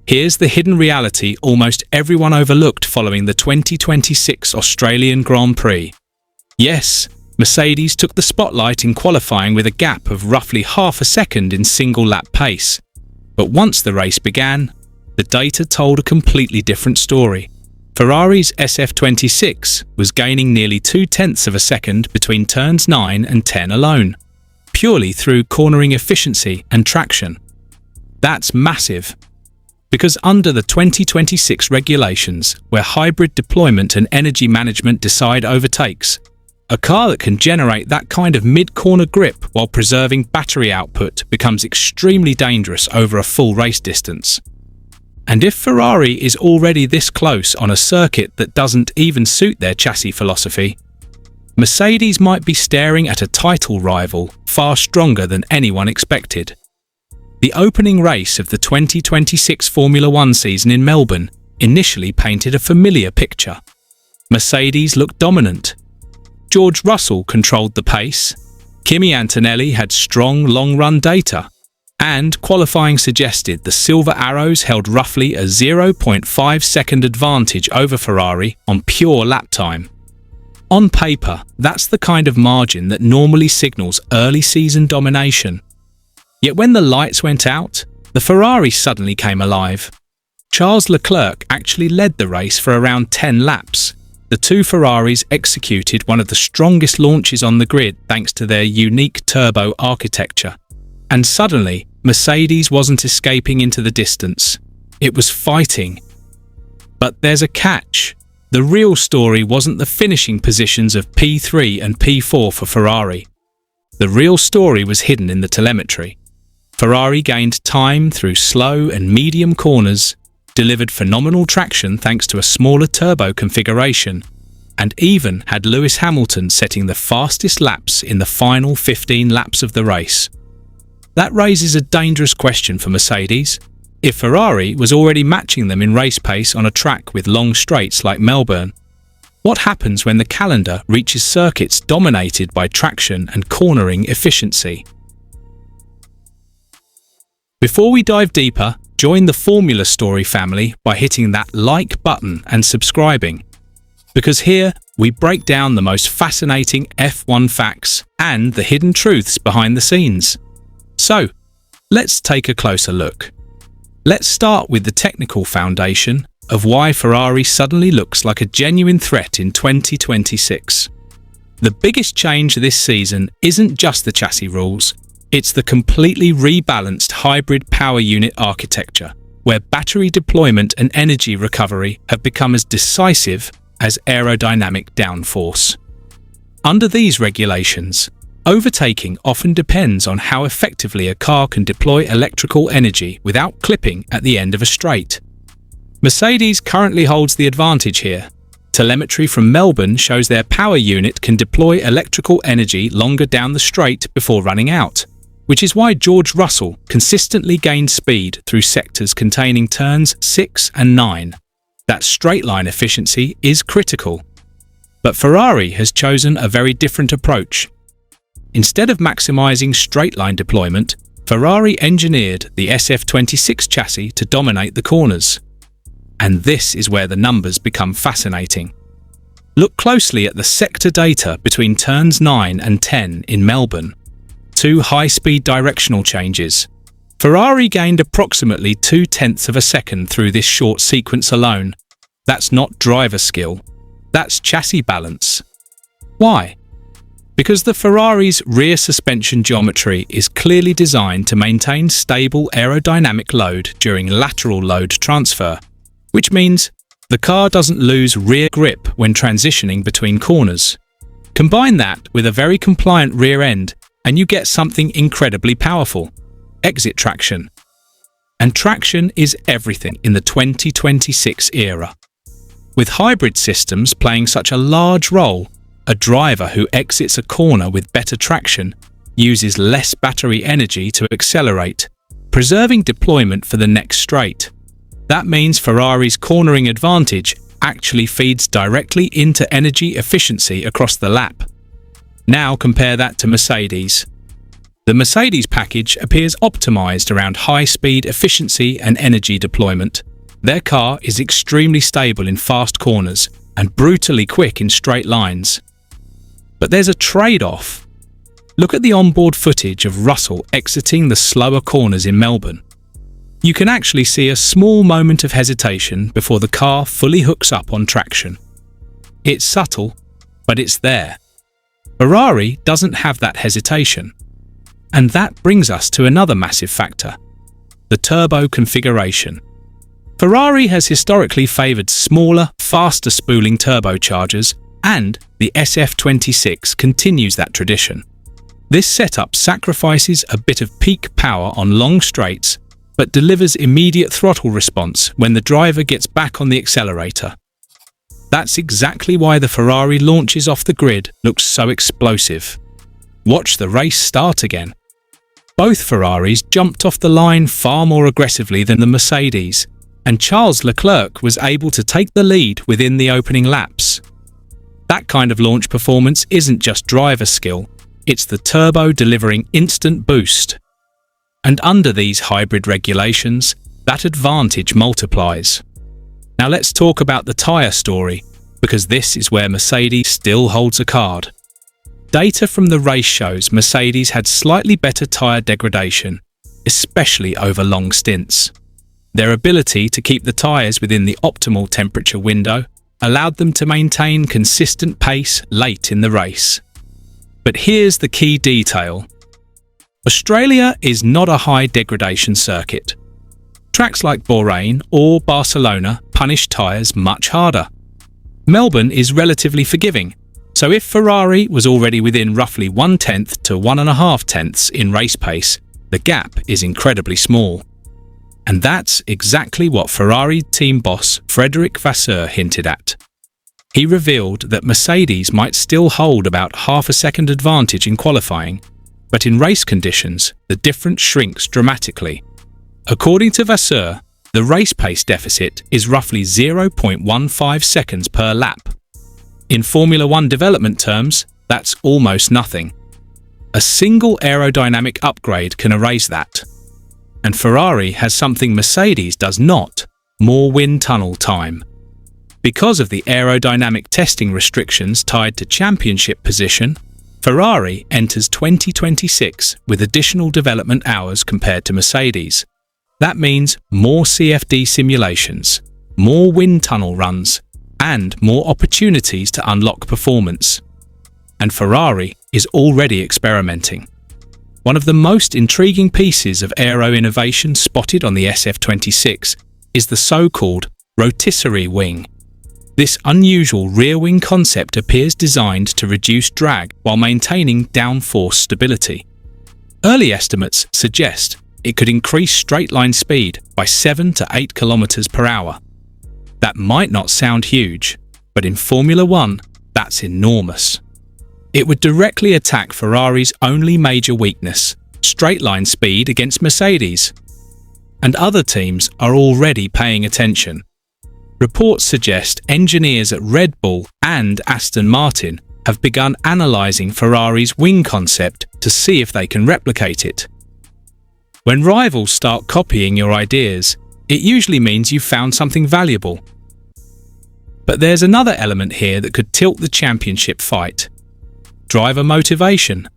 Here's the hidden reality almost everyone overlooked following the 2026 Australian Grand Prix. Yes, Mercedes took the spotlight in qualifying with a gap of roughly half a second in single-lap pace. But once the race began, the data told a completely different story. Ferrari's SF-26 was gaining nearly 0.2 of a second between turns 9 and 10 alone, purely through cornering efficiency and traction. That's massive, because under the 2026 regulations, where hybrid deployment and energy management decide overtakes, a car that can generate that kind of mid-corner grip while preserving battery output becomes extremely dangerous over a full race distance. And if Ferrari is already this close on a circuit that doesn't even suit their chassis philosophy, Mercedes might be staring at a title rival far stronger than anyone expected. The opening race of the 2026 Formula One season in Melbourne initially painted a familiar picture. Mercedes looked dominant. George Russell controlled the pace, Kimi Antonelli had strong long-run data, and qualifying suggested the Silver Arrows held roughly a 0.5-second advantage over Ferrari on pure lap time. On paper, that's the kind of margin that normally signals early season domination. Yet when the lights went out, the Ferrari suddenly came alive. Charles Leclerc actually led the race for around 10 laps. The two Ferraris executed one of the strongest launches on the grid thanks to their unique turbo architecture. And suddenly, Mercedes wasn't escaping into the distance. It was fighting. But there's a catch. The real story wasn't the finishing positions of P3 and P4 for Ferrari. The real story was hidden in the telemetry. Ferrari gained time through slow and medium corners, delivered phenomenal traction thanks to a smaller turbo configuration, and even had Lewis Hamilton setting the fastest laps in the final 15 laps of the race. That raises a dangerous question for Mercedes. If Ferrari was already matching them in race pace on a track with long straights like Melbourne, what happens when the calendar reaches circuits dominated by traction and cornering efficiency? Before we dive deeper, join the Formula Story family by hitting that like button and subscribing, because here we break down the most fascinating F1 facts and the hidden truths behind the scenes. So, let's take a closer look. Let's start with the technical foundation of why Ferrari suddenly looks like a genuine threat in 2026. The biggest change this season isn't just the chassis rules, it's the completely rebalanced hybrid power unit architecture, where battery deployment and energy recovery have become as decisive as aerodynamic downforce. Under these regulations, overtaking often depends on how effectively a car can deploy electrical energy without clipping at the end of a straight. Mercedes currently holds the advantage here. Telemetry from Melbourne shows their power unit can deploy electrical energy longer down the straight before running out, which is why George Russell consistently gained speed through sectors containing turns 6 and 9. That straight-line efficiency is critical. But Ferrari has chosen a very different approach. Instead of maximizing straight-line deployment, Ferrari engineered the SF-26 chassis to dominate the corners. And this is where the numbers become fascinating. Look closely at the sector data between turns 9 and 10 in Melbourne. Two high-speed directional changes. Ferrari gained approximately 0.2 of a second through this short sequence alone. That's not driver skill. That's chassis balance. Why? Because the Ferrari's rear suspension geometry is clearly designed to maintain stable aerodynamic load during lateral load transfer, which means the car doesn't lose rear grip when transitioning between corners. Combine that with a very compliant rear end, and you get something incredibly powerful: exit traction. And traction is everything in the 2026 era. With hybrid systems playing such a large role, a driver who exits a corner with better traction uses less battery energy to accelerate, preserving deployment for the next straight. That means Ferrari's cornering advantage actually feeds directly into energy efficiency across the lap. Now compare that to Mercedes. The Mercedes package appears optimized around high-speed efficiency and energy deployment. Their car is extremely stable in fast corners and brutally quick in straight lines. But there's a trade-off. Look at the onboard footage of Russell exiting the slower corners in Melbourne. You can actually see a small moment of hesitation before the car fully hooks up on traction. It's subtle, but it's there. Ferrari doesn't have that hesitation. And that brings us to another massive factor: the turbo configuration. Ferrari has historically favoured smaller, faster spooling turbochargers, and the SF-26 continues that tradition. This setup sacrifices a bit of peak power on long straights, but delivers immediate throttle response when the driver gets back on the accelerator. That's exactly why the Ferrari launches off the grid looks so explosive. Watch the race start again. Both Ferraris jumped off the line far more aggressively than the Mercedes, and Charles Leclerc was able to take the lead within the opening laps. That kind of launch performance isn't just driver skill, it's the turbo delivering instant boost. And under these hybrid regulations, that advantage multiplies. Now let's talk about the tyre story, because this is where Mercedes still holds a card. Data from the race shows Mercedes had slightly better tyre degradation, especially over long stints. Their ability to keep the tyres within the optimal temperature window allowed them to maintain consistent pace late in the race. But here's the key detail. Australia is not a high degradation circuit. Tracks like Bahrain or Barcelona punish tyres much harder. Melbourne is relatively forgiving, so if Ferrari was already within roughly 1/10 to 1.5 tenths in race pace, the gap is incredibly small. And that's exactly what Ferrari team boss Frederic Vasseur hinted at. He revealed that Mercedes might still hold about half a second advantage in qualifying, but in race conditions, the difference shrinks dramatically. According to Vasseur, the race pace deficit is roughly 0.15 seconds per lap. In Formula One development terms, that's almost nothing. A single aerodynamic upgrade can erase that. And Ferrari has something Mercedes does not: more wind tunnel time. Because of the aerodynamic testing restrictions tied to championship position, Ferrari enters 2026 with additional development hours compared to Mercedes. That means more CFD simulations, more wind tunnel runs, and more opportunities to unlock performance. And Ferrari is already experimenting. One of the most intriguing pieces of aero innovation spotted on the SF-26 is the so-called rotisserie wing. This unusual rear wing concept appears designed to reduce drag while maintaining downforce stability. Early estimates suggest it could increase straight-line speed by 7 to 8 km per hour. That might not sound huge, but in Formula One, that's enormous. It would directly attack Ferrari's only major weakness, straight-line speed against Mercedes. And other teams are already paying attention. Reports suggest engineers at Red Bull and Aston Martin have begun analysing Ferrari's wing concept to see if they can replicate it. When rivals start copying your ideas, it usually means you've found something valuable. But there's another element here that could tilt the championship fight. Driver motivation.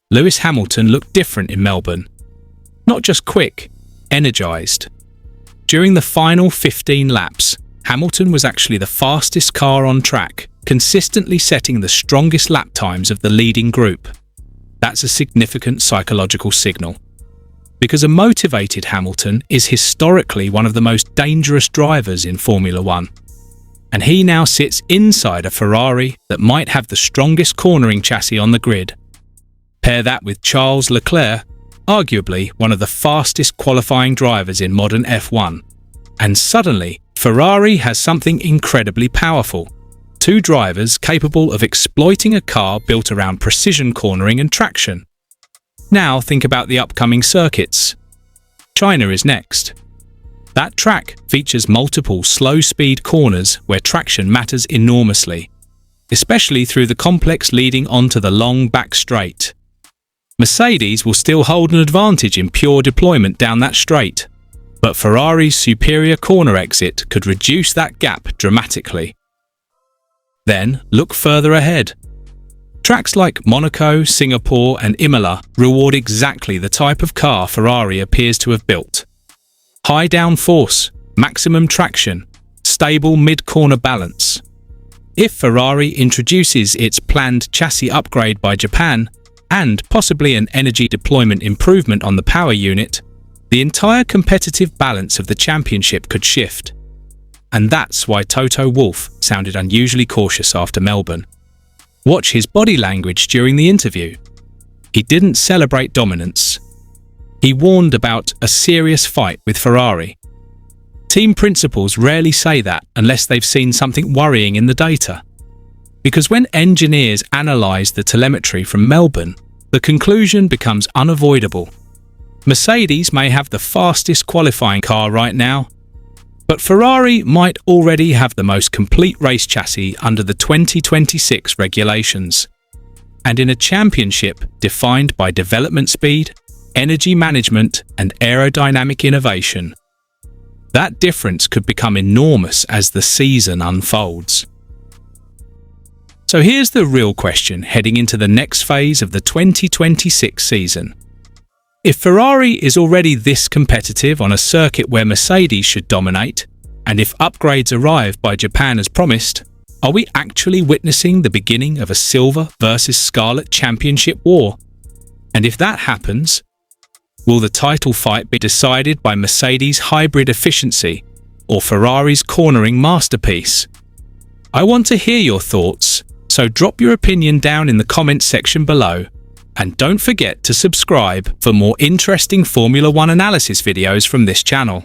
Lewis Hamilton looked different in Melbourne. Not just quick, energised. During the final 15 laps, Hamilton was actually the fastest car on track, consistently setting the strongest lap times of the leading group. That's a significant psychological signal. Because a motivated Hamilton is historically one of the most dangerous drivers in Formula One. And he now sits inside a Ferrari that might have the strongest cornering chassis on the grid. Pair that with Charles Leclerc, arguably one of the fastest qualifying drivers in modern F1. And suddenly, Ferrari has something incredibly powerful. Two drivers capable of exploiting a car built around precision cornering and traction. Now think about the upcoming circuits. China is next. That track features multiple slow-speed corners where traction matters enormously, especially through the complex leading onto the long back straight. Mercedes will still hold an advantage in pure deployment down that straight, but Ferrari's superior corner exit could reduce that gap dramatically. Then, look further ahead. Tracks like Monaco, Singapore and Imola reward exactly the type of car Ferrari appears to have built. High downforce, maximum traction, stable mid-corner balance. If Ferrari introduces its planned chassis upgrade by Japan, and possibly an energy deployment improvement on the power unit, the entire competitive balance of the championship could shift. And that's why Toto Wolff sounded unusually cautious after Melbourne. Watch his body language during the interview. He didn't celebrate dominance. He warned about a serious fight with Ferrari. Team principals rarely say that unless they've seen something worrying in the data. Because when engineers analyse the telemetry from Melbourne, the conclusion becomes unavoidable. Mercedes may have the fastest qualifying car right now, but Ferrari might already have the most complete race chassis under the 2026 regulations. And in a championship defined by development speed, energy management and aerodynamic innovation, that difference could become enormous as the season unfolds. So here's the real question heading into the next phase of the 2026 season. If Ferrari is already this competitive on a circuit where Mercedes should dominate, and if upgrades arrive by Japan as promised, are we actually witnessing the beginning of a silver versus scarlet championship war? And if that happens, will the title fight be decided by Mercedes' hybrid efficiency or Ferrari's cornering masterpiece? I want to hear your thoughts, so drop your opinion down in the comments section below. And don't forget to subscribe for more interesting Formula One analysis videos from this channel.